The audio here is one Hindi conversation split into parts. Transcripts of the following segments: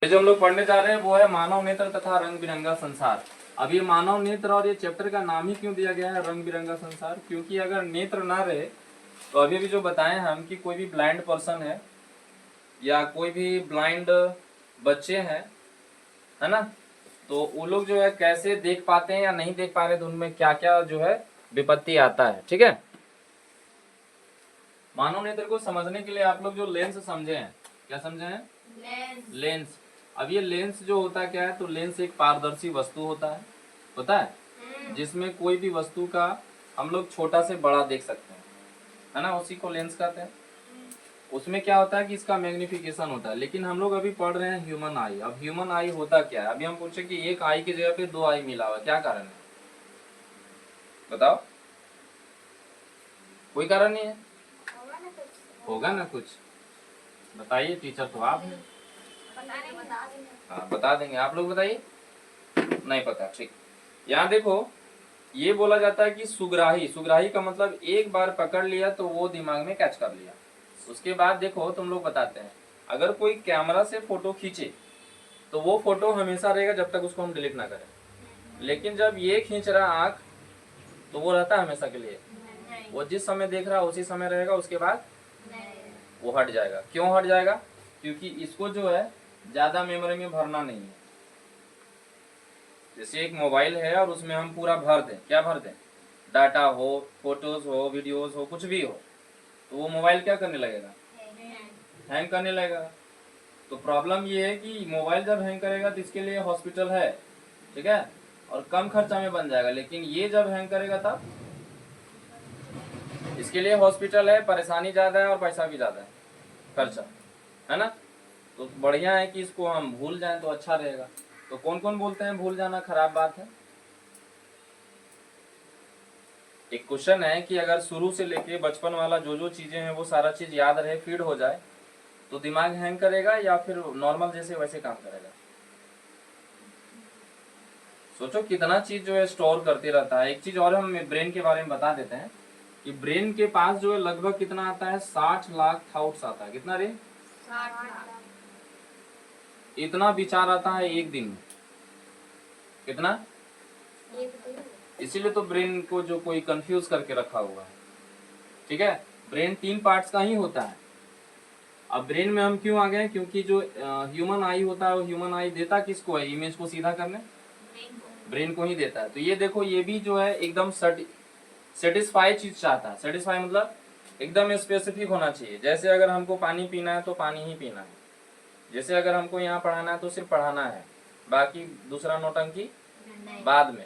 ये जो हम लोग पढ़ने जा रहे हैं वो है मानव नेत्र तथा रंग बिरंगा संसार। अब ये मानव नेत्र और ये चैप्टर का नाम ही क्यों दिया गया है रंग बिरंगा संसार, क्योंकि अगर नेत्र ना रहे तो अभी भी जो बताए हम कि कोई भी ब्लाइंड पर्सन है या कोई भी ब्लाइंड बच्चे हैं, है ना, तो वो लोग जो है कैसे देख पाते हैं या नहीं देख पा रहे तो उनमें क्या क्या जो है विपत्ति आता है। ठीक है, मानव नेत्र को समझने के लिए आप लोग जो लेंस समझे हैं, क्या समझे हैं? लेंस। अब ये लेंस जो होता है क्या है, तो लेंस एक पारदर्शी वस्तु होता है जिसमें कोई भी वस्तु का हम लोग छोटा से बड़ा देख सकते हैं, है ना, उसी को लेंस कहते हैं। उसमें क्या होता है कि इसका मैग्निफिकेशन होता है, लेकिन हम लोग अभी पढ़ रहे हैं ह्यूमन आई। अब ह्यूमन आई होता क्या है, अभी हम पूछे कि एक आई की जगह पे दो आई मिला हुआ, क्या कारण है बताओ? कोई कारण नहीं है, होगा ना कुछ, बताइए, टीचर तो आप हैं। हाँ बता देंगे, आप लोग बताइए। नहीं पता, ठीक। यहाँ देखो, ये बोला जाता है कि सुग्राही, सुग्राही का मतलब एक बार पकड़ लिया तो वो दिमाग में कैच कर लिया। उसके बाद देखो तुम लोग बताते हैं, अगर कोई कैमरा से फोटो खींचे तो वो फोटो हमेशा रहेगा जब तक उसको हम डिलीट ना करें, लेकिन जब ये खींच रहा आंख तो वो रहता है हमेशा के लिए, वो जिस समय देख रहा है उसी समय रहेगा, उसके बाद वो हट जाएगा। क्यों हट जाएगा? क्योंकि इसको जो है ज्यादा मेमोरी में भरना नहीं है। जैसे एक मोबाइल है और उसमें हम पूरा भर दें, क्या भर दें, डाटा हो, फोटोज हो, वीडियोज हो, कुछ भी हो, तो वो मोबाइल क्या करने लगेगा, हैंग करने लगेगा। तो प्रॉब्लम ये है कि मोबाइल जब हैंग करेगा तो इसके लिए हॉस्पिटल है, ठीक है, और कम खर्चा में बन जाएगा, लेकिन ये जब हैंग करेगा तब इसके लिए हॉस्पिटल है, परेशानी ज्यादा है और पैसा भी ज्यादा है, खर्चा, है ना। तो बढ़िया है कि इसको हम भूल जाएं तो अच्छा रहेगा। तो कौन कौन बोलते हैं भूल जाना खराब बात है? एक क्वेश्चन है कि अगर शुरू से लेके बचपन वाला जो जो चीजें हैं वो सारा चीज याद रहे, फीड हो जाए, तो दिमाग हैंग करेगा या फिर नॉर्मल जैसे वैसे काम करेगा? सोचो कितना चीज जो है स्टोर करते रहता है। एक चीज और हम ब्रेन के बारे में बता देते हैं कि ब्रेन के पास जो है लगभग कितना आता है, 60 लाख थॉट्स आता है। कितना रे? 60 लाख। इतना विचार आता है एक दिन में, कितना? इसीलिए तो ब्रेन को जो कोई कंफ्यूज करके रखा हुआ है, ठीक है। ब्रेन 3 पार्ट्स का ही होता है। अब ब्रेन में हम क्यों आ गए, क्योंकि जो ह्यूमन आई होता है वो ह्यूमन आई देता किसको है, इमेज को सीधा करने, ब्रेन को ही देता है। तो ये देखो, ये भी जो है एकदम सेटिस्फाई चीज चाहता है। सेटिस्फाई मतलब एकदम स्पेसिफिक होना चाहिए। जैसे अगर हमको पानी पीना है तो पानी ही पीना है, जैसे अगर हमको यहाँ पढ़ाना है तो सिर्फ पढ़ाना है, बाकी दूसरा नौटंकी बाद में,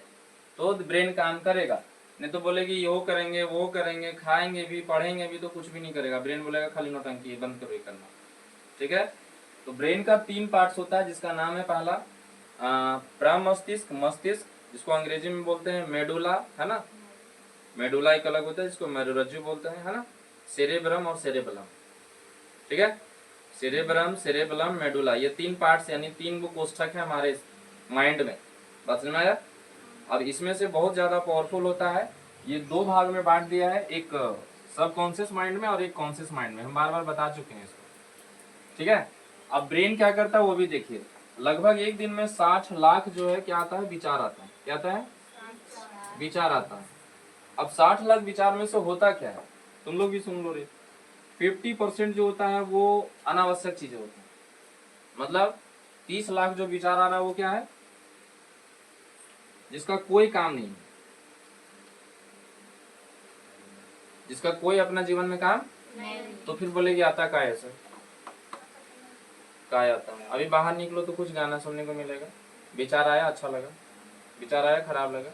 तो ब्रेन काम करेगा। नहीं तो बोलेगी यो करेंगे वो करेंगे, खाएंगे भी पढ़ेंगे भी, तो कुछ भी नहीं करेगा। ब्रेन बोलेगा खाली नौटंकी, बंद करो ये करना, ठीक है। तो ब्रेन का 3 पार्ट्स होता है, जिसका नाम है पहला प्रमस्तिष्क, मस्तिष्क, जिसको अंग्रेजी में बोलते हैं मेडुला, है ना। मेडुला एक अलग होता है जिसको मेरुरज्जु बोलते हैं, है ना। सेरेब्रम और सेरेबलम, ठीक है। सेरेब्रम, सेरेबलम, मेडुला, ये 3 पार्ट्स यानी 3 वो कोष्ठक है हमारे माइंड में, बात समझ में आया। और इसमें से बहुत ज्यादा पावरफुल होता है। ये 2 भाग में बांट दिया है, एक सब कॉन्शियस माइंड में और एक कॉन्शियस माइंड में। हम बार बार बता चुके हैं इसको, ठीक है। अब ब्रेन क्या करता है वो भी देखिए। लगभग एक दिन में 60 लाख जो है क्या आता है, विचार आता है। क्या आता है? विचार आता है। अब 60 लाख विचार में से होता क्या है, तुम लोग भी सुन लो रे। 50% जो होता है वो अनावश्यक चीजें होती है। मतलब 30 लाख जो विचार आ रहा है वो क्या है, जिसका कोई काम नहीं है, जिसका कोई अपना जीवन में काम नहीं। तो फिर बोलेगी आता का है सर, का आता है। अभी बाहर निकलो तो कुछ गाना सुनने को मिलेगा, विचार आया अच्छा लगा, विचार आया खराब लगा,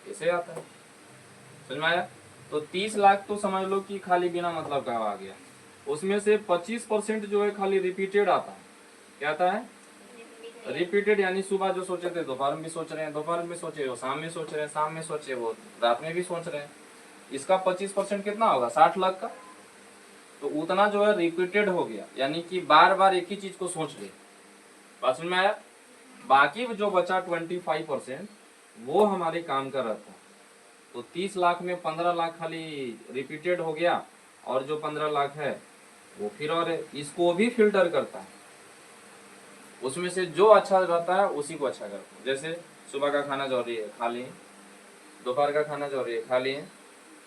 ऐसे आता है, समझ में आया। तो 30 लाख तो समझ लो कि खाली बिना मतलब का आ गया। उसमें से 25% जो है खाली रिपीटेड आता है। क्या आता है? रिपीटेड, यानी सुबह जो सोचे थे दोपहर में भी सोच रहे हैं, दोपहर में सोचे वो शाम में सोच रहे हैं, शाम में सोचे वो रात में भी सोच रहे हैं। इसका 25% कितना होगा, 60 लाख का। तो उतना जो है रिपीटेड हो गया, यानी कि बार बार एक ही चीज को सोच ले, बात समझ में आया। बाकी जो बचा 25% वो हमारे काम का रहता है। तो 30 लाख में 15 लाख खाली रिपीटेड हो गया, और जो 15 लाख है वो फिर और इसको भी फिल्टर करता है। उसमें से जो अच्छा रहता है उसी को अच्छा करो। जैसे सुबह का खाना जरूरी है, खा लिए, दोपहर का खाना जरूरी है, खा लिए,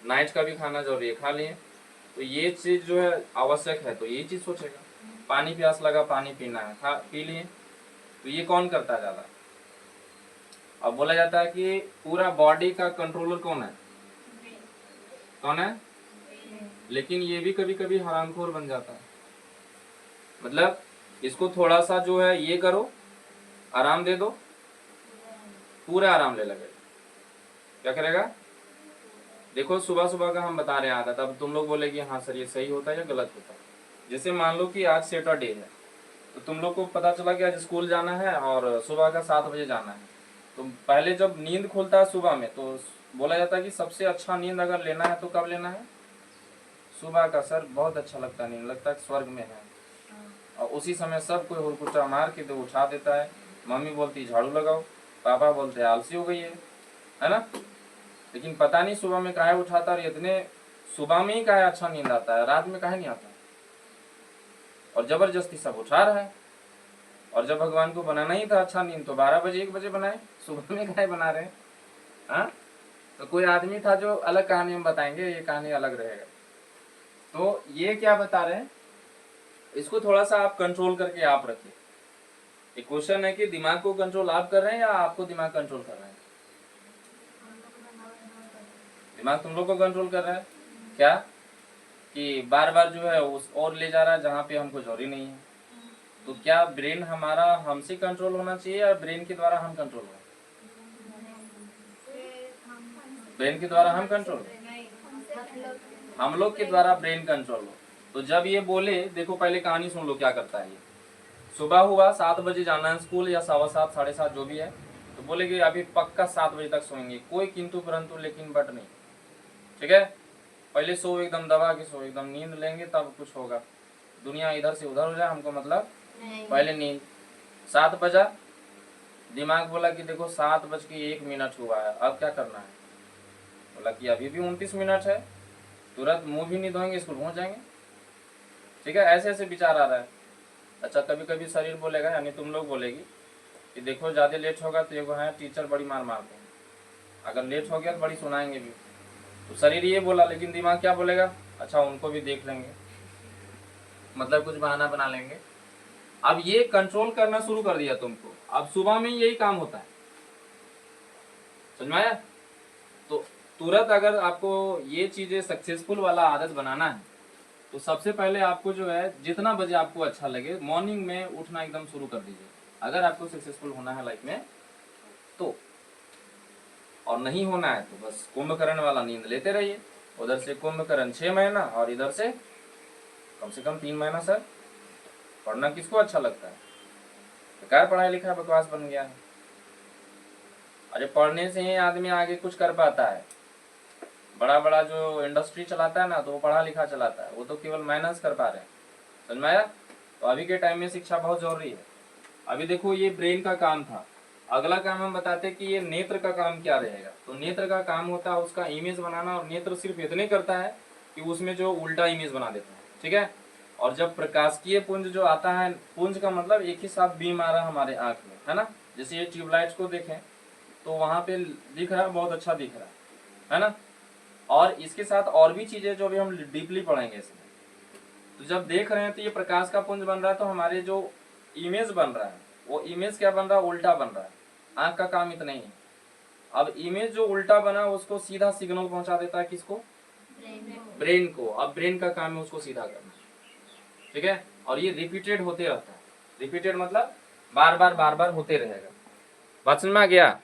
नाइट का भी खाना जरूरी है, खा लिए। तो ये चीज जो है आवश्यक है, तो यही चीज सोचेगा। पानी प्यास लगा, पानी पीना है, खा पी लिए। तो ये कौन करता है ज्यादा? अब बोला जाता है कि पूरा बॉडी का कंट्रोलर कौन है? कौन है? लेकिन ये भी कभी कभी हरामखोर बन जाता है। मतलब इसको थोड़ा सा जो है ये करो, आराम दे दो, पूरा आराम ले लगेगा। क्या करेगा? देखो सुबह सुबह का हम बता रहे हैं आदत, अब तुम लोग बोले कि हाँ सर ये सही होता है या गलत होता है। जैसे मान लो कि आज सैटरडे है, तो तुम लोग को पता चला कि आज स्कूल जाना है और सुबह का 7 बजे जाना है। तो पहले जब नींद खुलता है सुबह में, तो बोला जाता है कि सबसे अच्छा नींद अगर लेना है तो कब लेना है? सुबह का। सर बहुत अच्छा लगता है, नींद लगता है स्वर्ग में है। और उसी समय सब कोई हुरकुचा मार के तो उठा देता है। मम्मी बोलती झाड़ू लगाओ, पापा बोलते आलसी हो गई है ना। लेकिन पता नहीं सुबह में काहे उठाता, और इतने सुबह में ही काहे अच्छा नींद आता है, रात में काहे नहीं आता। और जबरदस्ती सब उठा रहा है। और जब भगवान को बनाना ही था अच्छा नींद, तो 12 बजे 1 बजे बनाए, सुबह में काहे बना रहे हैं? हाँ? तो कोई आदमी था जो अलग कहानी हम बताएंगे, ये कहानी अलग रहेगा। तो ये क्या बता रहे हैं, इसको थोड़ा सा आप कंट्रोल करके आप रखिए। एक क्वेश्चन है कि दिमाग को कंट्रोल आप कर रहे हैं या आपको दिमाग कंट्रोल कर रहे हैं? दिमाग तुम लोग को कंट्रोल कर रहा है। क्या कि बार बार जो है उस और ले जा रहा है जहाँ पे हमको जरूरी नहीं है। तो क्या ब्रेन हमारा हमसे कंट्रोल होना चाहिए या ब्रेन के द्वारा हम कंट्रोल हो? ब्रेन के द्वारा हम कंट्रोल, हम लोग के द्वारा ब्रेन कंट्रोल हो। तो जब ये बोले, देखो पहले कहानी सुन लो क्या करता है ये। सुबह हुआ 7 बजे जाना है स्कूल, या 7:15 7:30 जो भी है, तो बोले कि अभी पक्का 7 बजे तक सोएंगे, कोई किंतु परंतु लेकिन बट नहीं। ठीक है, पहले सो एकदम दबा के सो, एकदम नींद लेंगे तब कुछ होगा। दुनिया इधर से उधर हो जाए हमको मतलब पहले नींद। 7 बजा, दिमाग बोला कि देखो 7:01 हुआ है, अब क्या करना है? बोला कि अभी भी 29 मिनट है, तुरंत मुंह भी नहीं धोएंगे स्कूल पहुंच जाएंगे। ठीक है, ऐसे ऐसे विचार आ रहा है। अच्छा कभी कभी शरीर बोलेगा, यानी तुम लोग बोलेगी कि देखो ज्यादा लेट होगा तो एगो है टीचर बड़ी मार मारते हैं, अगर लेट हो गया तो बड़ी सुनाएंगे भी। तो शरीर ये बोला, लेकिन दिमाग क्या बोलेगा? अच्छा उनको भी देख लेंगे, मतलब कुछ बहाना बना लेंगे। अब ये कंट्रोल करना शुरू कर दिया तुमको। अब सुबह में यही काम होता है, समझ में आया? तो तुरंत अगर आपको ये चीजें सक्सेसफुल वाला आदत बनाना है, तो सबसे पहले आपको जो है जितना बजे आपको अच्छा लगे मॉर्निंग में उठना एकदम शुरू कर दीजिए, अगर आपको सक्सेसफुल होना है लाइफ में तो। और नहीं होना है तो बस कुंभकर्ण वाला नींद लेते रहिए। उधर से कुंभकर्ण 6 महीना और इधर से कम से कम 3 महीना। सर पढ़ना किसको अच्छा लगता है? बेकार पढ़ाई लिखा बकवास बन गया है। अरे पढ़ने से ही आदमी आगे कुछ कर पाता है। बड़ा बड़ा जो इंडस्ट्री चलाता है ना, तो वो पढ़ा लिखा चलाता है, वो तो केवल माइनस कर पा रहे हैं। समझ में आया? तो अभी के टाइम में शिक्षा बहुत जरूरी है। अभी देखो ये ब्रेन का काम था, अगला काम हम बताते हैं कि ये नेत्र का काम क्या रहेगा। तो नेत्र का काम होता है उसका इमेज बनाना, और नेत्र सिर्फ इतने करता है कि उसमें जो उल्टा इमेज बना देता है। ठीक है, और जब प्रकाशकीय पुंज जो आता है, पुंज का मतलब एक ही साथ बीम आ रहा है हमारे आंख में, है ना। जैसे ये ट्यूबलाइट्स को देखें तो वहां पे दिख रहा है, बहुत अच्छा दिख रहा है ना। और इसके साथ और भी चीजें जो भी हम डीपली पढ़ेंगे इसमें। तो जब देख रहे हैं तो ये प्रकाश का पुंज बन रहा है, तो हमारे जो इमेज बन रहा है वो इमेज क्या बन रहा है? उल्टा बन रहा है। आंख का काम इतना ही है। अब इमेज जो उल्टा बना उसको सीधा सिग्नल पहुंचा देता है किसको? ब्रेन को। अब ब्रेन का काम है उसको सीधा करना। ठीक है, और ये रिपीटेड होते रहता है। रिपीटेड मतलब बार बार होते रहेगा। बात समझ में आ गया?